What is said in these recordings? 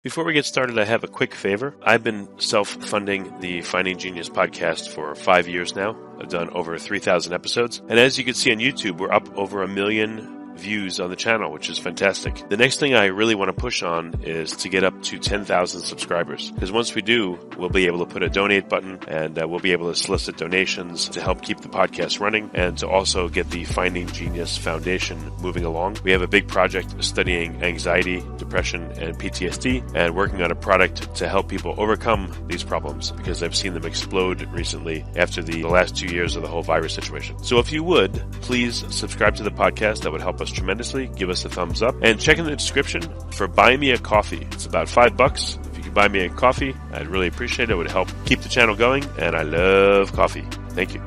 Before we get started, I have a quick favor. I've been self-funding the Finding Genius podcast for 5 years now. I've done over 3,000 episodes. And as you can see on YouTube, we're up over 1 million views on the channel, which is fantastic. The next thing I really want to push on is to get up to 10,000 subscribers. Because once we do, we'll be able to put a donate button and we'll be able to solicit donations to help keep the podcast running and to also get the Finding Genius Foundation moving along. We have a big project studying anxiety, depression, and PTSD and working on a product to help people overcome these problems because I've seen them explode recently after the last 2 years of the whole virus situation. So if you would, please subscribe to the podcast. That would help us tremendously. Give us a thumbs up and check in the description for Buy Me a Coffee. It's about $5. If you could buy me a coffee, I'd really appreciate it. It would help keep the channel going, and I love coffee. Thank you.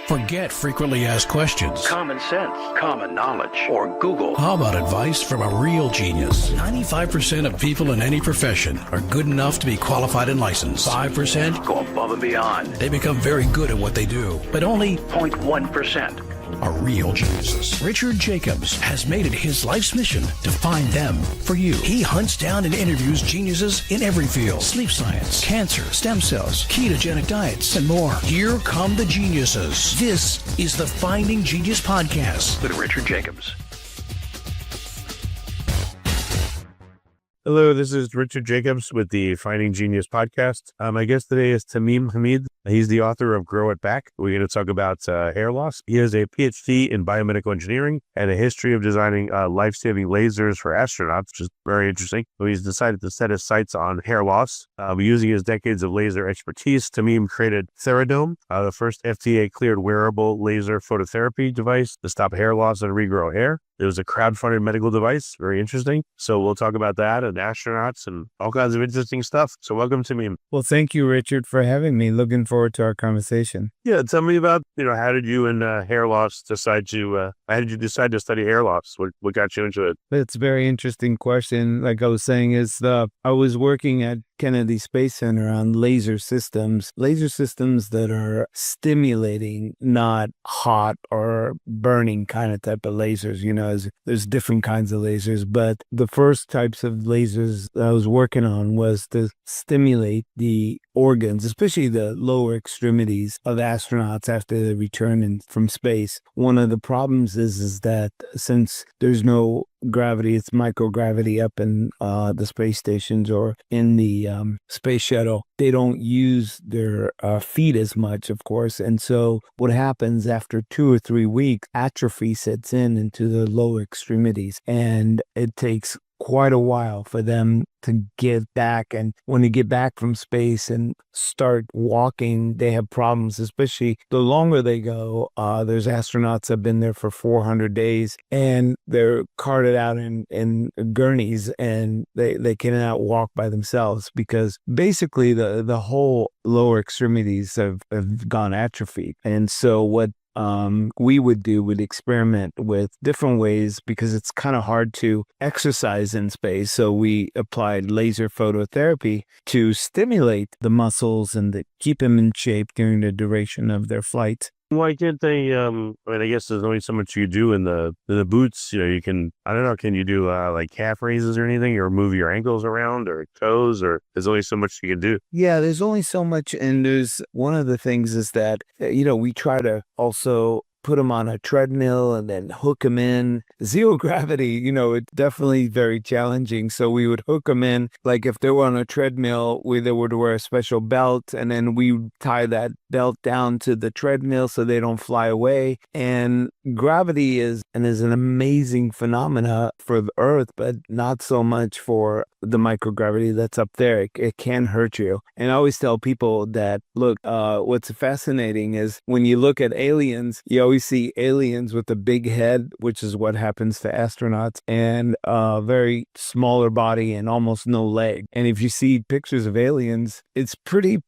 Forget frequently asked questions, common sense, common knowledge, or Google. How about advice from a real genius? 95% of people in any profession are good enough to be qualified and licensed. 5% go above and beyond. They become very good at what they do, but only 0.1% are real geniuses. Richard Jacobs has made it his life's mission to find them for you. He hunts down and interviews geniuses in every field: sleep science, cancer, stem cells, ketogenic diets, and more. Here come the geniuses. This is the Finding Genius Podcast with Richard Jacobs. Hello, this is Richard Jacobs with the Finding Genius Podcast. My guest today is Tamim Hamid. He's the author of Grow It Back. We're going to talk about hair loss. He has a PhD in biomedical engineering and a history of designing life-saving lasers for astronauts, which is very interesting. So he's decided to set his sights on hair loss. Using his decades of laser expertise, Tamim created Theradome, the first FDA-cleared wearable laser phototherapy device to stop hair loss and regrow hair. It was a crowd-funded medical device. Very interesting. So we'll talk about that and astronauts and all kinds of interesting stuff. So welcome to me. Well, thank you, Richard, for having me. Looking forward to our conversation. Yeah, tell me about, how did you and hair loss decide to, how did you decide to study hair loss? What got you into it? It's a very interesting question. Like I was saying, I was working at Kennedy Space Center on laser systems that are stimulating, not hot or burning kind of type of lasers. There's different kinds of lasers, but the first types of lasers I was working on was to stimulate the organs, especially the lower extremities of astronauts after they return from space. One of the problems is that since there's no gravity, it's microgravity up in the space stations or in the space shuttle, they don't use their feet as much, of course. And so what happens after 2 or 3 weeks, atrophy sets into the lower extremities, and it takes quite a while for them to get back. And when they get back from space and start walking, they have problems, especially the longer they go. There's astronauts that have been there for 400 days and they're carted out in gurneys and they cannot walk by themselves because basically the whole lower extremities have gone atrophy. And so what we would experiment with different ways because it's kind of hard to exercise in space. So we applied laser phototherapy to stimulate the muscles and keep them in shape during the duration of their flight. Why can't they, I guess there's only so much you do in the boots. You can, I don't know, can you do like calf raises or anything or move your ankles around or toes, or there's only so much you can do? Yeah, there's only so much. And there's one of the things is that, we try to also put them on a treadmill and then hook them in. Zero gravity, it's definitely very challenging. So we would hook them in, like if they were on a treadmill, they would wear a special belt, and then we would tie that belt down to the treadmill so they don't fly away. And gravity is an amazing phenomena for the Earth, but not so much for the microgravity that's up there. It can hurt you. And I always tell people that, look, what's fascinating is when you look at aliens, you always see aliens with a big head, which is what happens to astronauts, and a very smaller body and almost no leg. And if you see pictures of aliens, it's pretty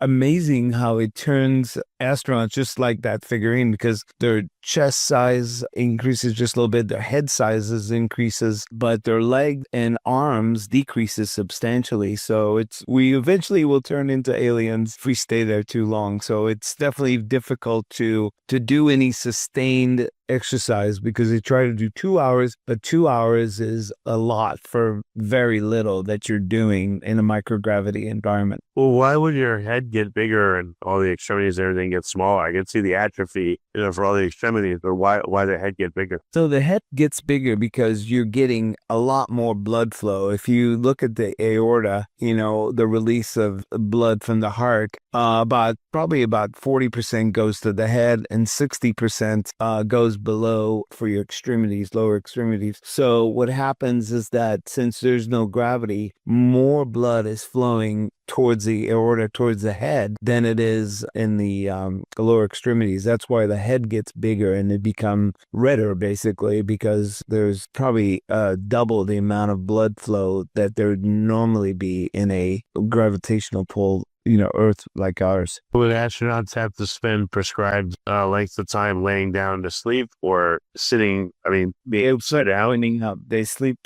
amazing how it turns astronauts just like that figurine, because their chest size increases just a little bit, their head sizes increases, but their leg and arms decreases substantially. So we eventually will turn into aliens if we stay there too long. So it's definitely difficult to do any sustained exercise because they try to do 2 hours, but 2 hours is a lot for very little that you're doing in a microgravity environment. Well, why would your head get bigger and all the extremities and everything get smaller? I can see the atrophy, for all the extremities, but why the head get bigger? So the head gets bigger because you're getting a lot more blood flow. If you look at the aorta, the release of blood from the heart, probably about 40% goes to the head and 60% goes below for your extremities, lower extremities. So what happens is that since there's no gravity, more blood is flowing towards the aorta, towards the head, than it is in the lower extremities. That's why the head gets bigger and it becomes redder, basically, because there's probably double the amount of blood flow that there would normally be in a gravitational pull, Earth like ours. Would astronauts have to spend prescribed length of time laying down to sleep or sitting? I mean, being upside down. Up. They sleep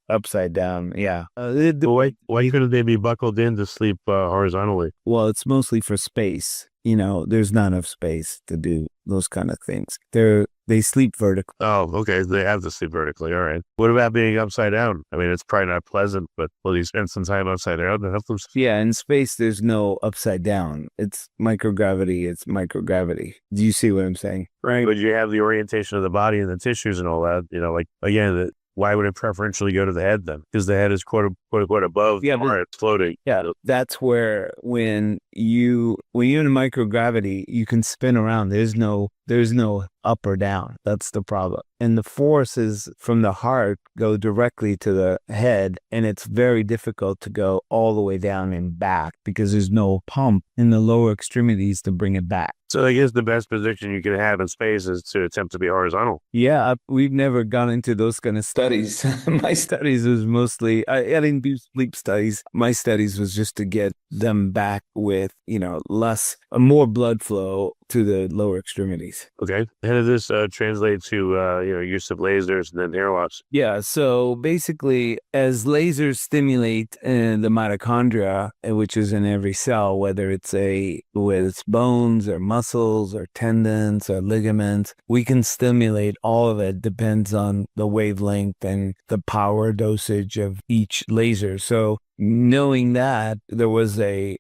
upside down. Yeah. Why couldn't they be buckled in to sleep horizontally? Well, it's mostly for space. There's not enough space to do those kind of things. They sleep vertically. Oh, okay. They have to sleep vertically. All right. What about being upside down? I mean, it's probably not pleasant, but will you spend some time upside down to help them? Yeah, in space, there's no upside down. It's microgravity. It's microgravity. Do you see what I'm saying? Right. But you have the orientation of the body and the tissues and all that, again, why would it preferentially go to the head then? Because the head is quote unquote above the heart, it's floating. Yeah, that's where when you're in microgravity, you can spin around. There's no up or down. That's the problem. And the forces from the heart go directly to the head, and it's very difficult to go all the way down and back because there's no pump in the lower extremities to bring it back. So I guess the best position you can have in space is to attempt to be horizontal. Yeah, we've never gone into those kind of studies. My studies was mostly, I didn't do sleep studies. My studies was just to get them back with, more blood flow to the lower extremities. Okay. How does this translate to, use of lasers and then hair loss? Yeah. So basically, as lasers stimulate the mitochondria, which is in every cell, whether it's bones or muscles or tendons or ligaments, we can stimulate all of it. Depends on the wavelength and the power dosage of each laser. So knowing that, there was a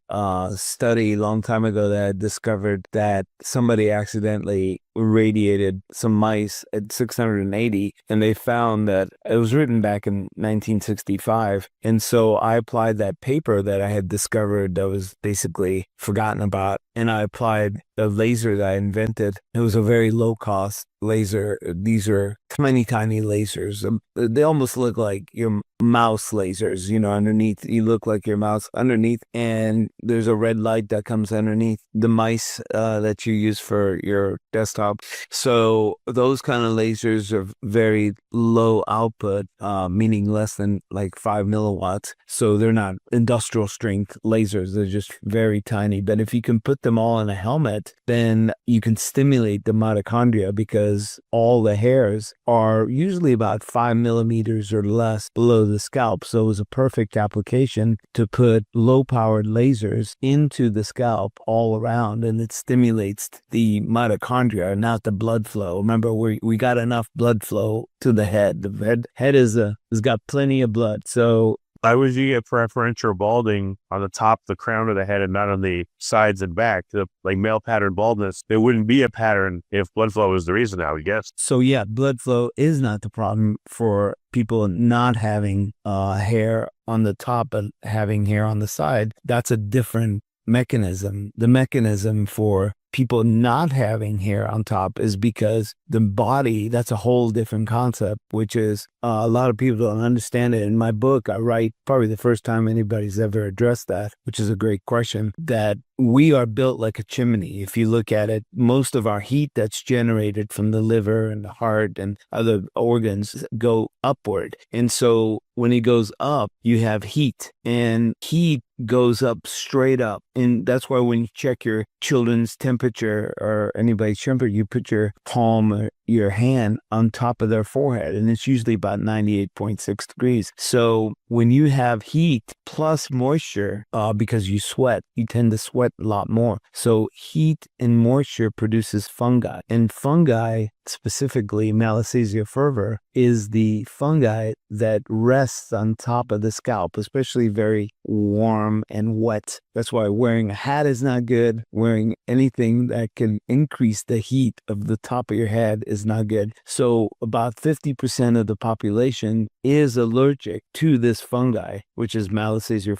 study a long time ago that discovered that somebody accidentally irradiated some mice at 680, and they found that it was written back in 1965. And so I applied that paper that I had discovered that was basically forgotten about, and I applied the laser that I invented. It was a very low cost laser. These are tiny lasers. They almost look like your mouse lasers, underneath. You look like your mouse underneath, and there's a red light that comes underneath the mice that you use for your desktop. So those kind of lasers are very low output, meaning less than like 5 milliwatts. So they're not industrial strength lasers. They're just very tiny. But if you can put them all in a helmet, then you can stimulate the mitochondria because all the hairs are usually about 5 millimeters or less below the scalp. So it was a perfect application to put low-powered lasers into the scalp all around, and it stimulates the mitochondria, not the blood flow. Remember, we got enough blood flow to the head. The head has got plenty of blood. So why would you get preferential balding on the top, the crown of the head, and not on the sides and back? Like male pattern baldness, there wouldn't be a pattern if blood flow was the reason, I would guess. So yeah, blood flow is not the problem for people not having hair on the top but having hair on the side. That's a different mechanism. The mechanism for people not having hair on top is because the body, that's a whole different concept, which is a lot of people don't understand it. In my book, I write, probably the first time anybody's ever addressed that, which is a great question, that we are built like a chimney. If you look at it, most of our heat that's generated from the liver and the heart and other organs go upward. And so when it goes up, you have heat, and heat goes up straight up. And that's why when you check your children's temperature or anybody's temperature, you put your palm or your hand on top of their forehead, and it's usually about 98.6 degrees. So when you have heat plus moisture, because you sweat, you tend to sweat a lot more. So heat and moisture produces fungi, and fungi specifically Malassezia fervor, is the fungi that rests on top of the scalp, especially very warm and wet. That's why wearing a hat is not good. Wearing anything that can increase the heat of the top of your head is not good. So about 50% of the population is allergic to this fungi, which is Malassezia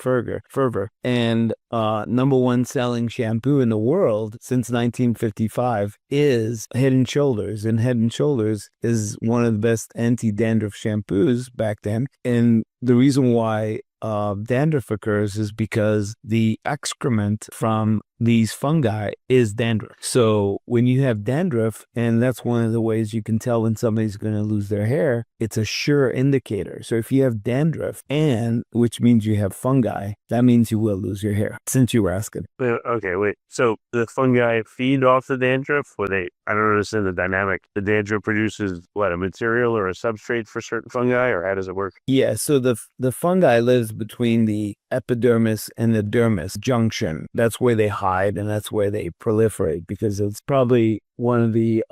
fervor. And number one selling shampoo in the world since 1955 is Head and Shoulders. And Head and Shoulders is one of the best anti-dandruff shampoos back then. And the reason why dandruff occurs is because the excrement from these fungi is dandruff. So when you have dandruff, and that's one of the ways you can tell when somebody's going to lose their hair, it's a sure indicator. So if you have dandruff, and which means you have fungi, that means you will lose your hair, since you were asking. Okay, wait. So the fungi feed off the dandruff? Or I don't understand the dynamic. The dandruff produces what, a material or a substrate for certain fungi, or how does it work? Yeah, so the fungi lives between the epidermis and the dermis junction. That's where they hide, and that's where they proliferate, because it's probably one of the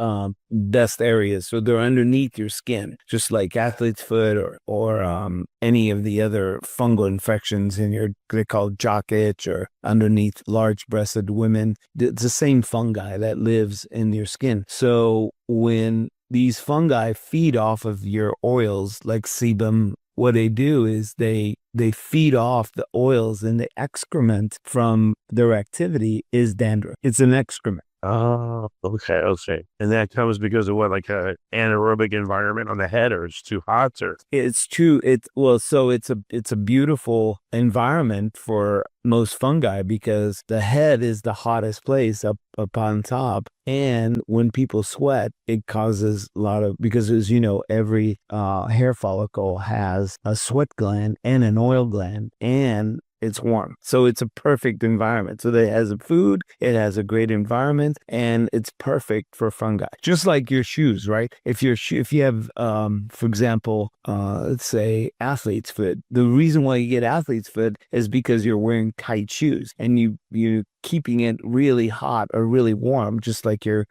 best areas. So they're underneath your skin, just like athlete's foot or any of the other fungal infections they call jock itch, or underneath large-breasted women. It's the same fungi that lives in your skin. So when these fungi feed off of your oils like sebum, what they do is they feed off the oils, and the excrement from their activity is dandruff. It's an excrement. Oh, okay. And that comes because of what, like a anaerobic environment on the head, or it's too hot, or? So it's a beautiful environment for most fungi, because the head is the hottest place up on top. And when people sweat, it causes a lot of, because as you know, every hair follicle has a sweat gland and an oil gland, and it's warm. So it's a perfect environment. So it has a food, it has a great environment, and it's perfect for fungi. Just like your shoes, right? If you have, for example, let's say athlete's foot, the reason why you get athlete's foot is because you're wearing tight shoes, and you keeping it really hot or really warm, just like your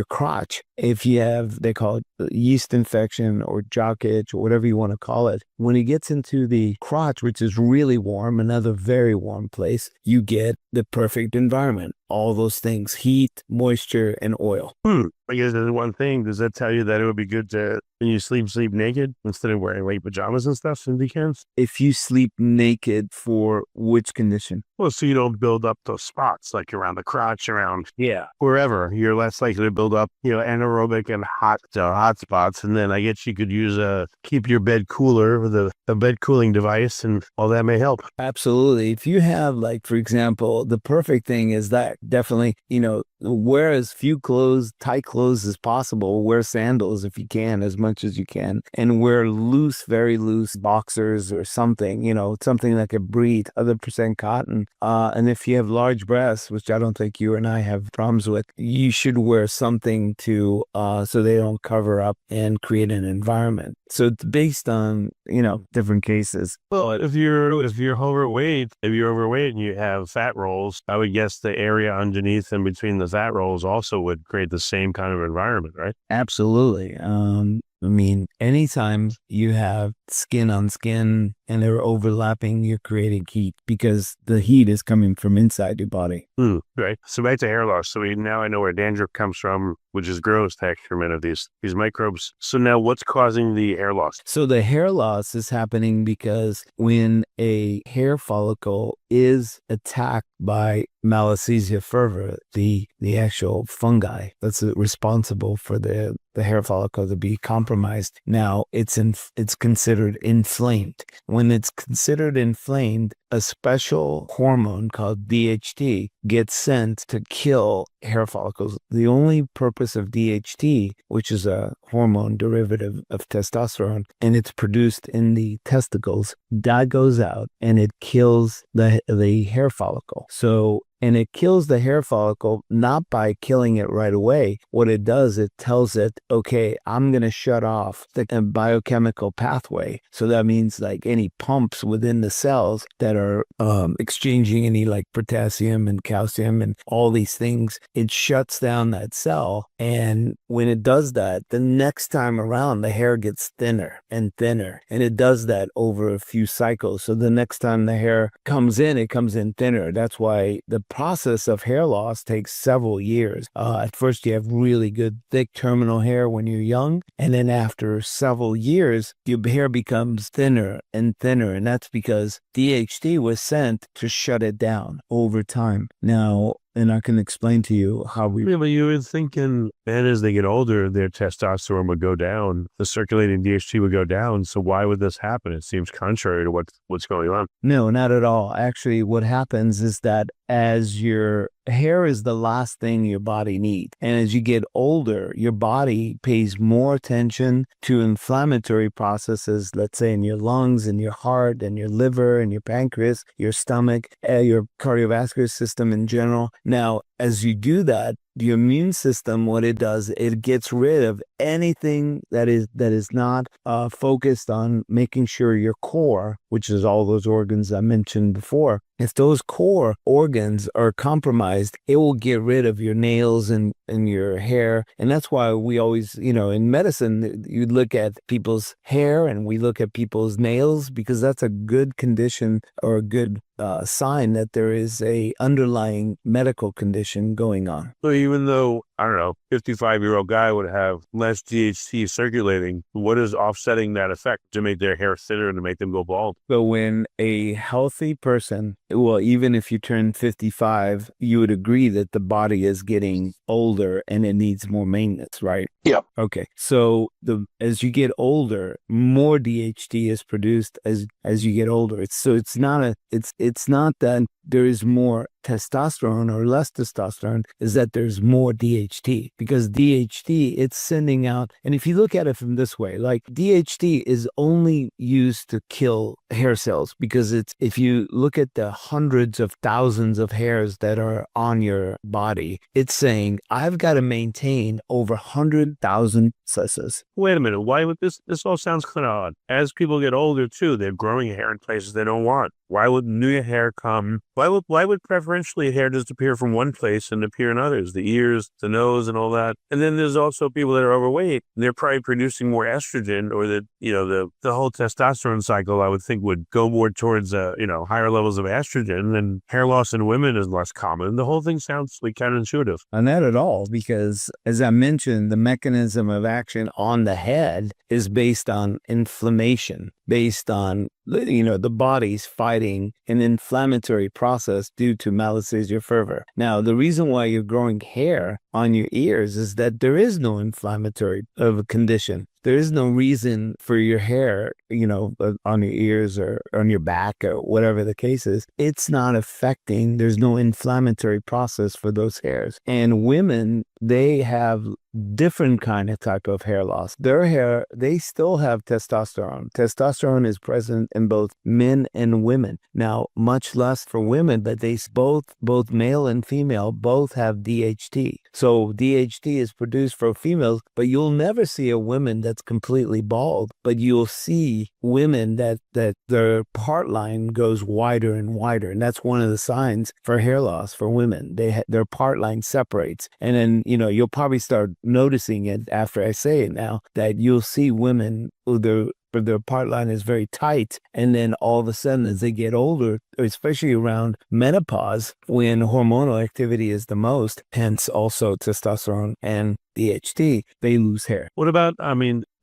crotch. If you have, they call it yeast infection or jock itch or whatever you want to call it, when it gets into the crotch, which is really warm, another very warm place, you get the perfect environment. All those things: heat, moisture, and oil. I guess there's one thing. Does that tell you that it would be good to, when you sleep naked instead of wearing white pajamas and stuff in weekends? If you sleep naked, for which condition? Well, so you don't build up those spots, like around the crotch, wherever. You're less likely to build up, anaerobic and hot spots. And then I guess you could use keep your bed cooler with a bed cooling device, and all that may help. Absolutely. If you have, like, for example, the perfect thing is that definitely, wear as few clothes, tight clothes as possible. Wear sandals if you can, as much as you can, and wear very loose boxers or something, something that could breathe, 100% cotton. And if you have large breasts, which I don't think you and I have problems with, you should wear something to so they don't cover up and create an environment. So it's based on, different cases. Well, if you're overweight and you have fat rolls, I would guess the area underneath and between the fat rolls also would create the same kind of environment, right? Absolutely. Anytime you have skin on skin and they're overlapping, you're creating heat, because the heat is coming from inside your body. Right. So back to hair loss. So now I know where dandruff comes from, which is gross, the excrement of these microbes. So now what's causing the hair loss? So the hair loss is happening because when a hair follicle is attacked by Malassezia fervor, the actual fungi that's responsible for the hair follicle to be compromised, now it's considered inflamed. When it's considered inflamed, a special hormone called DHT gets sent to kill hair follicles. The only purpose of DHT, which is a hormone derivative of testosterone, and it's produced in the testicles, that goes out and it kills the hair follicle. So And it kills the hair follicle not by killing it right away. What it does, it tells it, okay, I'm going to shut off the biochemical pathway. So that means like any pumps within the cells that are exchanging any like potassium and calcium and all these things, it shuts down that cell. And when it does that, the next time around, the hair gets thinner and thinner. And it does that over a few cycles. So the next time the hair comes in, it comes in thinner. That's why the process of hair loss takes several years. At first, you have really good thick terminal hair when you're young. And then after several years, your hair becomes thinner and thinner. And that's because DHT was sent to shut it down over time. Now, and I can explain to you how we... Yeah, but you were thinking, man, as they get older, their testosterone would go down, the circulating DHT would go down. So why would this happen? It seems contrary to what's going on. No, not at all. Actually, what happens is that as your hair is the last thing your body needs, and as you get older, your body pays more attention to inflammatory processes, let's say in your lungs, in your heart, and your liver, and your pancreas, your stomach, your cardiovascular system in general. Now, as you do that, the immune system, what it does, it gets rid of anything that is not focused on making sure your core, which is all those organs I mentioned before, if those core organs are compromised, it will get rid of your nails and your hair. And that's why we always, in medicine, you look at people's hair and we look at people's nails, because that's a good condition or a good sign that there is a underlying medical condition going on. So even though, I don't know, 55-year-old guy would have less DHT circulating, what is offsetting that effect to make their hair thinner and to make them go bald? So when a healthy person, well, even if you turn 55, you would agree that the body is getting older and it needs more maintenance, right? Yep. Okay. So as you get older, more DHT is produced as you get older. It's not that there is more testosterone or less testosterone, is that there's more DHT, because DHT, it's sending out, and if you look at it from this way, like DHT is only used to kill hair cells, because if you look at the hundreds of thousands of hairs that are on your body, it's saying, I've got to maintain over 100,000 cesses. Wait a minute, why would this all sounds kind of odd. As people get older too, they're growing hair in places they don't want. Why would new hair come? Why would preferentially hair disappear from one place and appear in others? The ears, the nose, and all that. And then there's also people that are overweight. And they're probably producing more estrogen, or the whole testosterone cycle, I would think, would go more towards higher levels of estrogen. And hair loss in women is less common. The whole thing sounds like counterintuitive. And not at all, because as I mentioned, the mechanism of action on the head is based on inflammation, based on the body's fighting an inflammatory process due to malassezia fervor. Now, the reason why you're growing hair on your ears is that there is no inflammatory of a condition. There is no reason for your hair, on your ears or on your back or whatever the case is. It's not affecting, there's no inflammatory process for those hairs. And women, they have different kind of type of hair loss. Their hair, they still have testosterone. Testosterone is present in both men and women. Now, much less for women, but they both male and female both have DHT. So DHT is produced for females, but you'll never see a woman that's completely bald, but you'll see women that their part line goes wider and wider. And that's one of the signs for hair loss for women. Their part line separates. And then, you'll probably start noticing it after I say it now, that you'll see women who their part line is very tight. And then all of a sudden, as they get older, especially around menopause, when hormonal activity is the most, hence also testosterone and DHT, they lose hair. What about,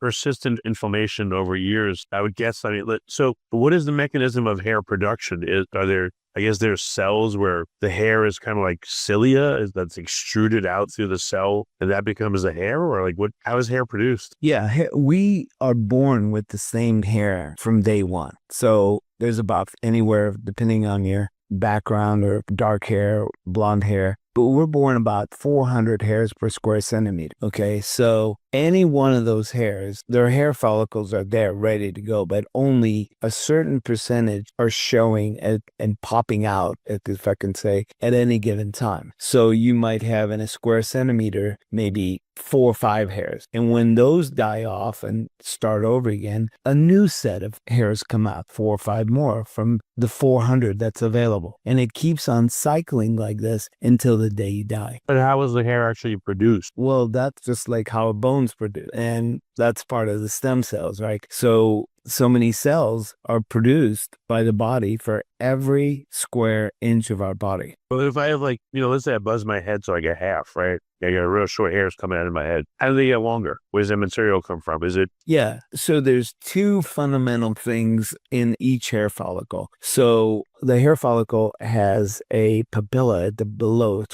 persistent inflammation over years? I would guess, so what is the mechanism of hair production? There's cells where the hair is kind of like cilia that's extruded out through the cell, and that becomes the hair, or how is hair produced? Yeah, we are born with the same hair from day one. So there's about anywhere, depending on your background, or dark hair, blonde hair, but we're born about 400 hairs per square centimeter. Okay, so any one of those hairs, their hair follicles are there ready to go, but only a certain percentage are showing and popping out, if I can say, at any given time. So you might have in a square centimeter, maybe 4 or 5 hairs. And when those die off and start over again, a new set of hairs come out, 4 or 5 more from the 400 that's available. And it keeps on cycling like this until the day you die. But how is the hair actually produced? Well, that's just like how bones produce. And that's part of the stem cells, right? So many cells are produced by the body for every square inch of our body. Well, if I have let's say I buzz my head so I get half, right? I got real short hairs coming out of my head. How do they get longer? Where does that material come from? Is it? Yeah. So there's 2 fundamental things in each hair follicle. So the hair follicle has a papilla at the below.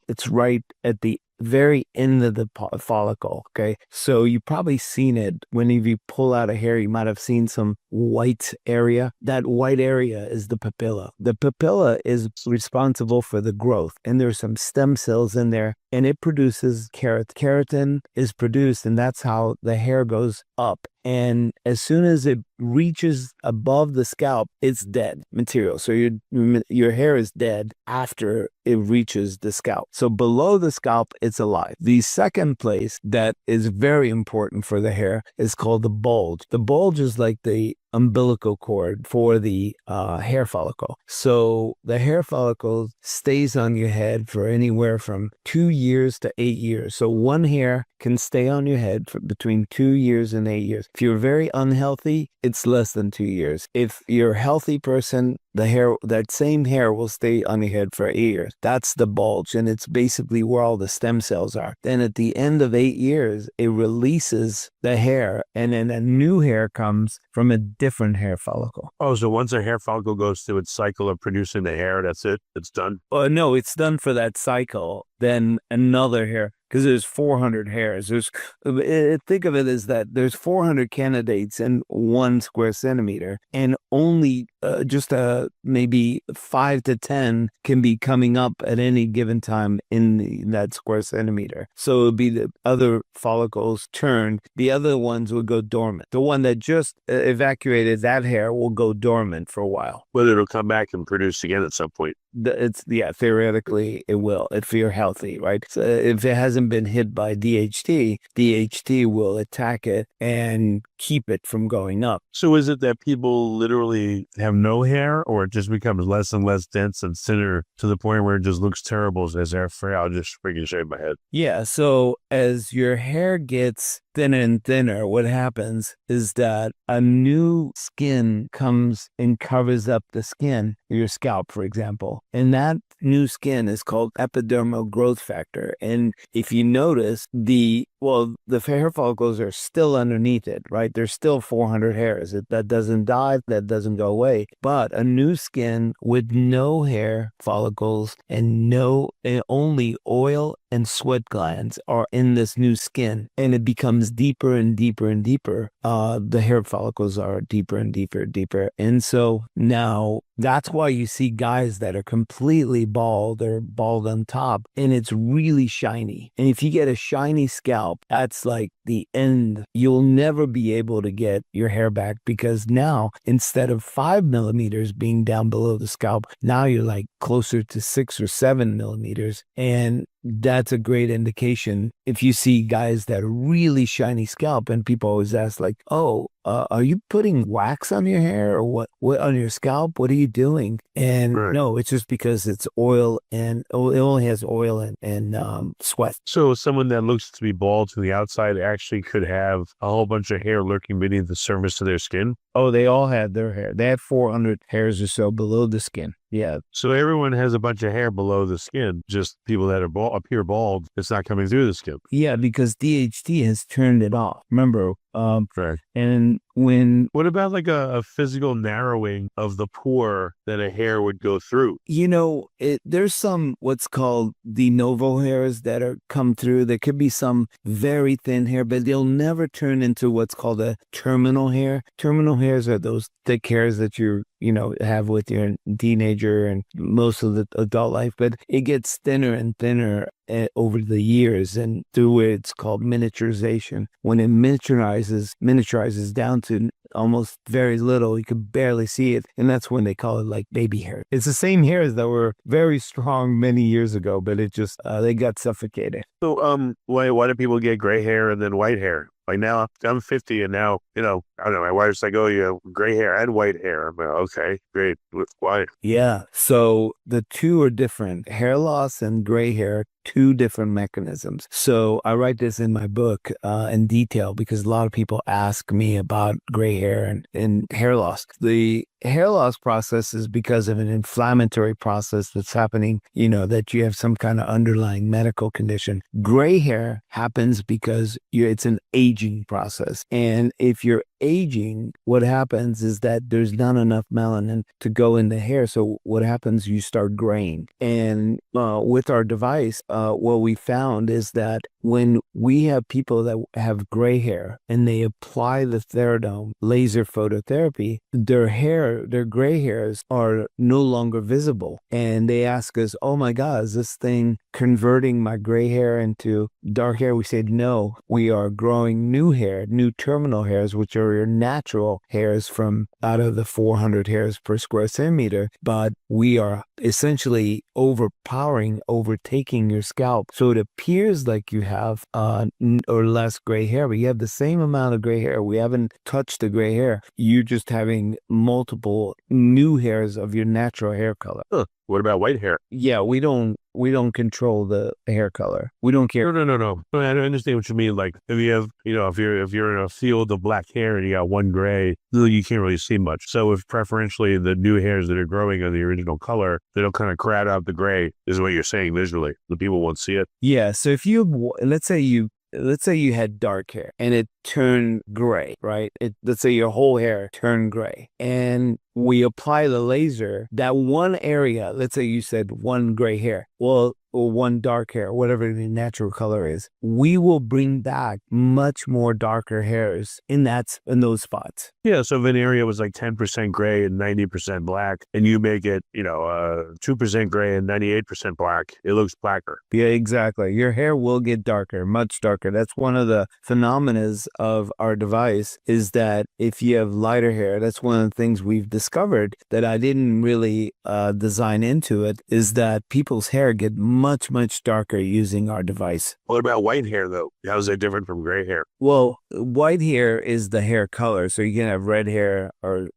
It's right at the very end of the follicle. Okay. So you've probably seen it whenever you pull out a hair, you might have seen some white area. That white area is the papilla. The papilla is responsible for the growth, and there's some stem cells in there, and it produces keratin. Keratin is produced, and that's how the hair goes up. And as soon as it reaches above the scalp, it's dead material. So your hair is dead after it reaches the scalp. So below the scalp, it's alive. The second place that is very important for the hair is called the bulge. The bulge is like the umbilical cord for the hair follicle. So the hair follicle stays on your head for anywhere from 2 years to 8 years. So one hair can stay on your head for between 2 years and 8 years. If you're very unhealthy, it's less than 2 years. If you're a healthy person, that same hair will stay on your head for 8 years. That's the bulge, and it's basically where all the stem cells are. Then at the end of 8 years, it releases the hair, and then a new hair comes from a different hair follicle. Oh, so once a hair follicle goes through its cycle of producing the hair, that's it? It's done? No, it's done for that cycle. Then another hair, because there's 400 hairs. Think of it as that there's 400 candidates in 1 square centimeter, and only just maybe 5 to 10 can be coming up at any given time in that square centimeter. So it would be the other follicles turned. The other ones would go dormant. The one that just evacuated that hair will go dormant for a while. Whether it'll come back and produce again at some point. Theoretically it will, if you're healthy, right? So if it hasn't been hit by DHT will attack it and keep it from going up. So is it that people literally have no hair, or it just becomes less and less dense and thinner to the point where it just looks terrible as hair free? I'll just freaking shave my head. Yeah. So as your hair gets thinner and thinner, what happens is that a new skin comes and covers up the skin, your scalp, for example. And that new skin is called epidermal growth factor. And if you notice, the hair follicles are still underneath it, right? There's still 400 hairs. That doesn't die, that doesn't go away. But a new skin with no hair follicles and only oil and sweat glands are in this new skin, and it becomes deeper and deeper and deeper. The hair follicles are deeper and deeper and deeper. And so now that's why you see guys that are completely bald or bald on top, and it's really shiny. And if you get a shiny scalp, that's like the end. You'll never be able to get your hair back, because now instead of 5 millimeters being down below the scalp, now you're like closer to 6 or 7 millimeters. And that's a great indication if you see guys that are really shiny scalp, and people always ask like, oh, are you putting wax on your hair or what on your scalp? What are you doing? And right. No, it's just because it's oil, and it only has oil and sweat. So someone that looks to be bald to the outside actually could have a whole bunch of hair lurking beneath the surface of their skin? Oh, they all had their hair. They had 400 hairs or so below the skin. Yeah. So everyone has a bunch of hair below the skin, just people that are appear bald, it's not coming through the skin. Yeah, because DHT has turned it off. Remember? Right. And what about like a physical narrowing of the pore that a hair would go through? There's some what's called de novo hairs that come through. There could be some very thin hair, but they'll never turn into what's called a terminal hair. Terminal hairs are those thick hairs that you're have with your teenager and most of the adult life, but it gets thinner and thinner over the years, and through it's called miniaturization. When it miniaturizes down to almost very little, you can barely see it, and that's when they call it like baby hair. It's the same hairs that were very strong many years ago, but it just they got suffocated. So, why do people get gray hair and then white hair? Like now, I'm 50, and now, I don't know, my wife's like, oh, you have gray hair and white hair. I'm like, okay, great. Why? Yeah. So the two are different. Hair loss and gray hair, two different mechanisms. So I write this in my book in detail because a lot of people ask me about gray hair and hair loss. The hair loss process is because of an inflammatory process that's happening, that you have some kind of underlying medical condition. Gray hair happens because it's an aging process. And if you're aging, what happens is that there's not enough melanin to go in the hair. So what happens, you start graying. And with our device, what we found is that when we have people that have gray hair and they apply the Theradome laser phototherapy, their gray hairs are no longer visible. And they ask us, oh my God, is this thing converting my gray hair into dark hair? We said, no, we are growing new hair, new terminal hairs, which are your natural hairs from out of the 400 hairs per square centimeter. But we are essentially overtaking your scalp. So it appears like you have or less gray hair, but you have the same amount of gray hair. We haven't touched the gray hair. You're just having multiple new hairs of your natural hair color. Huh. What about white hair? Yeah, we don't control the hair color. We don't care. No. I don't understand what you mean. Like if you have, if you're in a field of black hair and you got one gray, you can't really see much. So if preferentially the new hairs that are growing are the original color, they don't kind of crowd out the gray, is what you're saying visually. The people won't see it. Yeah. So if let's say you had dark hair and it turned gray, right? Let's say your whole hair turned gray and we apply the laser, that one area, let's say you said one gray hair, or one dark hair, whatever the natural color is, we will bring back much more darker hairs in those spots. Yeah, so if an area was like 10% gray and 90% black, and you make it, 2% gray and 98% black, it looks blacker. Yeah, exactly. Your hair will get darker, much darker. That's one of the phenomena of our device, is that if you have lighter hair, that's one of the things we've discovered that I didn't really design into it, is that people's hair get much, much darker using our device. What about white hair, though? How is it different from gray hair? Well, white hair is the hair color. So you can have red hair or,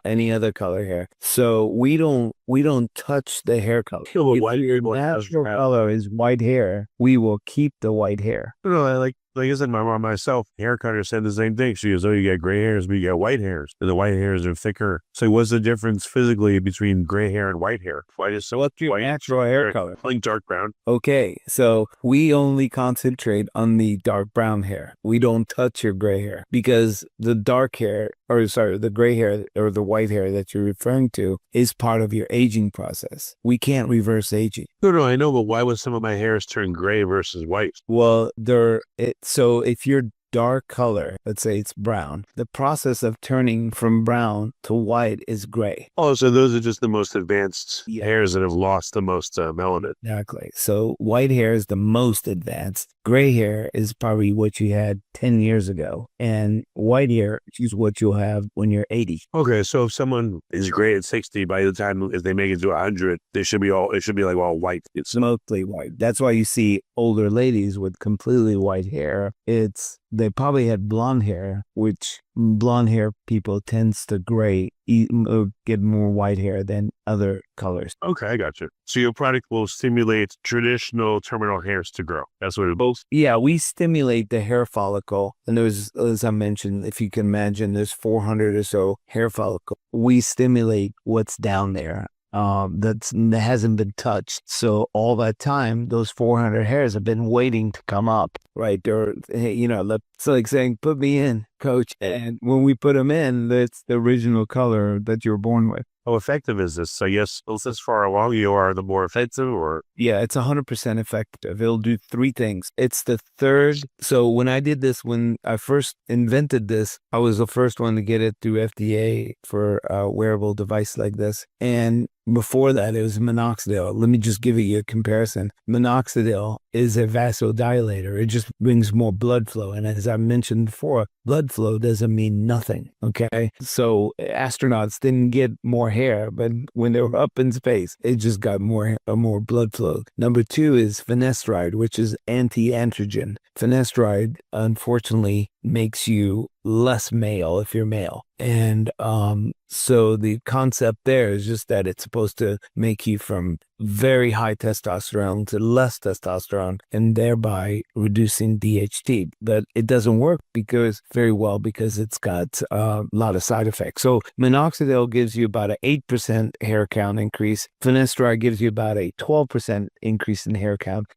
any other color hair. So we don't touch the hair color. If white hair natural color is white hair, we will keep the white hair. No, like I said, my mom myself, hair cutter said the same thing. She goes, oh, you get gray hairs, but you get white hairs. And the white hairs are thicker. So what's the difference physically between gray hair and white hair? White is so what's your natural hair color? Like dark brown. Okay, so we only concentrate on the dark brown hair. We don't touch your gray hair because the the gray hair or the white hair that you're referring to is part of your aging process. We can't reverse aging. No, I know, but why would some of my hairs turn gray versus white? Well, so if you're dark color, let's say it's brown, the process of turning from brown to white is gray. Oh, so those are just the most advanced hairs that have lost the most melanin. Exactly. So white hair is the most advanced. Gray hair is probably what you had 10 years ago. And white hair is what you'll have when you're 80. Okay, so if someone is gray at 60, by the time if they make it to 100, it should be like all white. It's mostly white. That's why you see older ladies with completely white hair. They probably had blonde hair, which blonde hair people tends to get more white hair than other colors. Okay, I got you. So your product will stimulate traditional terminal hairs to grow. That's what it both. Yeah, we stimulate the hair follicle. And there's, as I mentioned, if you can imagine, there's 400 or so hair follicles. We stimulate what's down there. That hasn't been touched. So all that time, those 400 hairs have been waiting to come up, right? It's like saying, put me in, coach. And when we put them in, that's the original color that you were born with. how effective is this? So yes, the far along you are, the more effective, or? Yeah, it's 100% effective. It'll do three things. It's the third. So when I did this, when I first invented this, I was the first one to get it through FDA for a wearable device like this. And before that, it was minoxidil. Let me just give you a comparison. Minoxidil is a vasodilator. It just brings more blood flow. And as I mentioned before, blood flow doesn't mean nothing. Okay. So astronauts didn't get more hair, but when they were up in space, it just got more blood flow. Number two is finasteride, which is anti-androgen. Finasteride, unfortunately, makes you less male if you're male. And so the concept there is just that it's supposed to make you from very high testosterone to less testosterone and thereby reducing DHT. But it doesn't work very well because it's got a lot of side effects. So minoxidil gives you about an 8% hair count increase. Finasteride gives you about a 12% increase in hair count.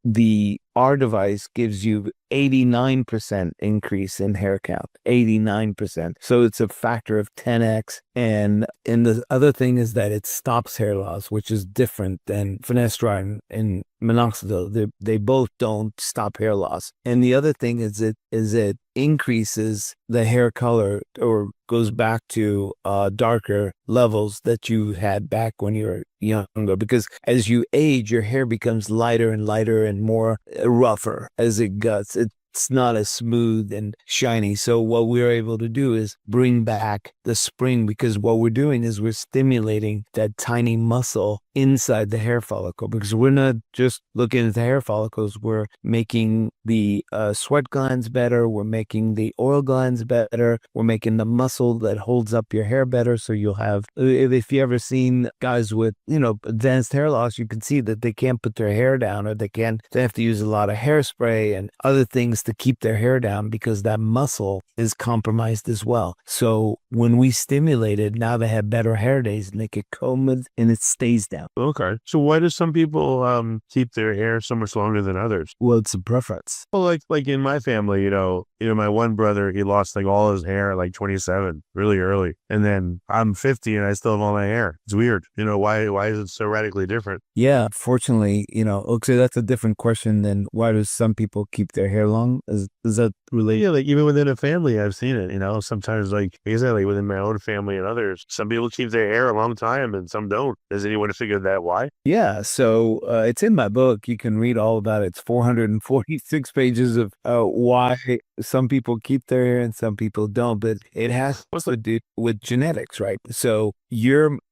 Our device gives you 89% increase in hair count, 89%. So it's a factor of 10x. And the other thing is that it stops hair loss, which is different than finasteride and minoxidil. They both don't stop hair loss. And the other thing is it increases the hair color or goes back to darker levels that you had back when you were younger, because as you age, your hair becomes lighter and lighter and more rougher as it gets. It's not as smooth and shiny. So what we're able to do is bring back the spring, because what we're doing is we're stimulating that tiny muscle inside the hair follicle, because we're not just looking at the hair follicles, we're making the sweat glands better, we're making the oil glands better, we're making the muscle that holds up your hair better. So you'll have, if you ever seen guys with, advanced hair loss, you can see that they can't put their hair down, or they have to use a lot of hairspray and other things to keep their hair down because that muscle is compromised as well. So when we stimulate it, now they have better hair days and they can comb it and it stays down. Okay. So why do some people keep their hair so much longer than others? Well, it's a preference. Well, like in my family, my one brother, he lost like all his hair at like 27, really early. And then I'm 50 and I still have all my hair. It's weird. Why is it so radically different? Yeah, fortunately, okay, that's a different question than why do some people keep their hair long? Is that related? Yeah, like even within a family, I've seen it, sometimes like I said, like within my own family and others, some people keep their hair a long time and some don't. Does anyone figure that why? Yeah, so it's in my book. You can read all about it. It's 446 pages of why some people keep their hair and some people don't, but it has to do with genetics, right? So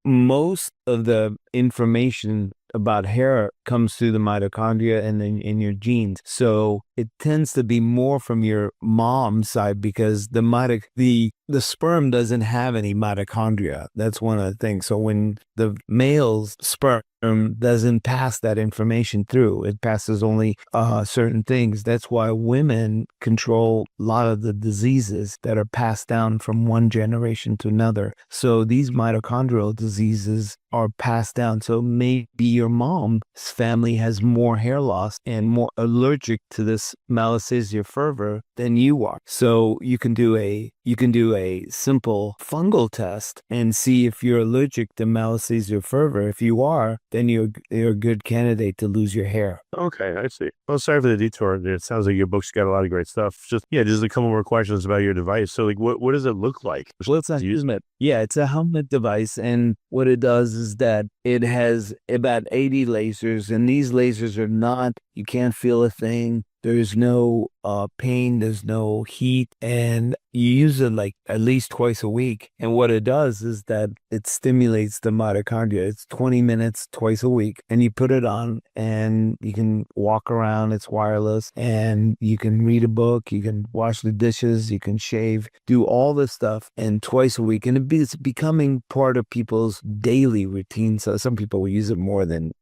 most of the information about hair comes through the mitochondria and in your genes. So it tends to be more from your mom's side because the sperm doesn't have any mitochondria. That's one of the things. So when the male's sperm doesn't pass that information through, it passes only certain things. That's why women control a lot of the diseases that are passed down from one generation to another. So these mitochondrial diseases are passed down. So maybe your mom's family has more hair loss and more allergic to this Malassezia fervor than you are. So you can do a simple fungal test and see if you're allergic to Malassezia fervor. If you are, then you're a good candidate to lose your hair. Okay, I see. Well, sorry for the detour. It sounds like your book's got a lot of great stuff. Just a couple more questions about your device. So, like, what does it look like? Well, it's a helmet. Yeah, it's a helmet device, and what it does is that it has about 80 lasers, and these lasers you can't feel a thing. There's no pain, there's no heat, and you use it like at least twice a week. And what it does is that it stimulates the mitochondria. It's 20 minutes twice a week, and you put it on and you can walk around. It's wireless, and you can read a book, you can wash the dishes, you can shave, do all this stuff, and twice a week. And it's becoming part of people's daily routine. So some people will use it more than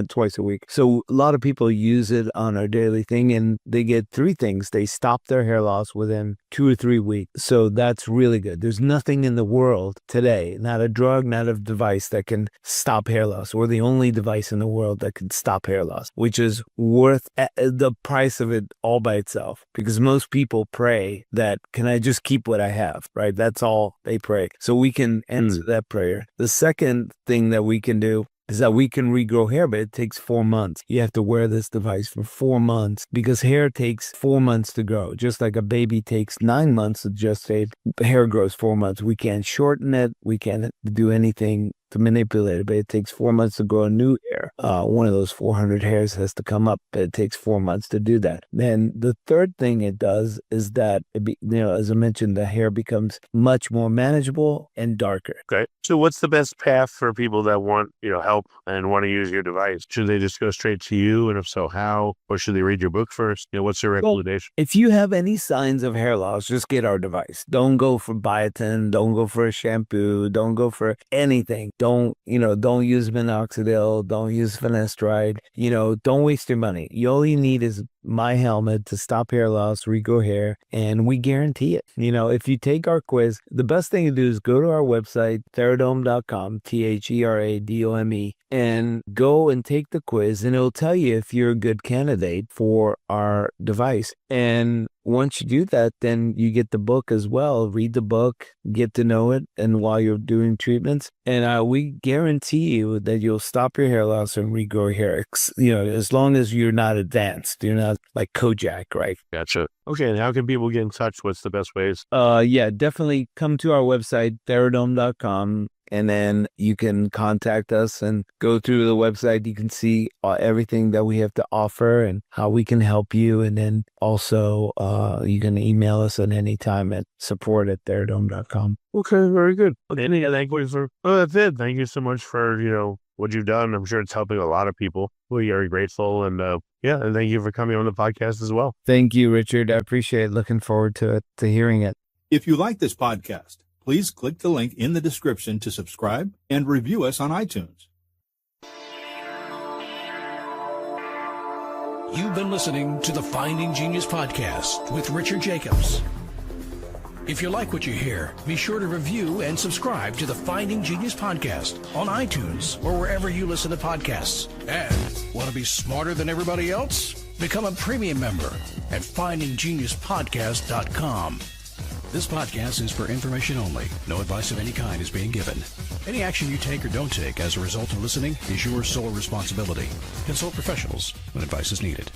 twice a week. So a lot of people use it on our daily thing, and they get get 3 things. They stop their hair loss within 2 or 3 weeks. So that's really good. There's nothing in the world today, not a drug, not a device that can stop hair loss. We're the only device in the world that can stop hair loss, which is worth the price of it all by itself. Because most people pray that, can I just keep what I have, right? That's all they pray. So we can answer that prayer. The second thing that we can do is that we can regrow hair, but it takes 4 months. You have to wear this device for 4 months because hair takes 4 months to grow. Just like a baby takes 9 months to gestate, hair grows 4 months. We can't shorten it. We can't do anything to manipulate it, but it takes 4 months to grow a new hair. One of those 400 hairs has to come up, but it takes 4 months to do that. Then the third thing it does is that, as I mentioned, the hair becomes much more manageable and darker. Okay. So what's the best path for people that want, help and want to use your device? Should they just go straight to you? And if so, how? Or should they read your book first? What's your recommendation? If you have any signs of hair loss, just get our device. Don't go for biotin. Don't go for a shampoo. Don't go for anything. Don't use minoxidil. Don't use finasteride. Don't waste your money. All you need is my helmet to stop hair loss, regrow hair, and we guarantee it. If you take our quiz, the best thing to do is go to our website, theradome.com, Theradome, and go and take the quiz, and it'll tell you if you're a good candidate for our device. And once you do that, then you get the book as well. Read the book, get to know it, and while you're doing treatments, and we guarantee you that you'll stop your hair loss and regrow your hair. As long as you're not advanced, you're not like Kojak, right? Gotcha. Okay, and how can people get in touch? What's the best ways? Definitely come to our website, theradome.com. And then you can contact us and go through the website. You can see everything that we have to offer and how we can help you. And then also you can email us at any time at support@theradome.com. Okay, very good. That's it. Thank you so much for, what you've done. I'm sure it's helping a lot of people. We're very grateful. And and thank you for coming on the podcast as well. Thank you, Richard. I appreciate it. Looking forward to hearing it. If you like this podcast, please click the link in the description to subscribe and review us on iTunes. You've been listening to the Finding Genius podcast with Richard Jacobs. If you like what you hear, be sure to review and subscribe to the Finding Genius podcast on iTunes or wherever you listen to podcasts. And want to be smarter than everybody else? Become a premium member at findinggeniuspodcast.com. This podcast is for information only. No advice of any kind is being given. Any action you take or don't take as a result of listening is your sole responsibility. Consult professionals when advice is needed.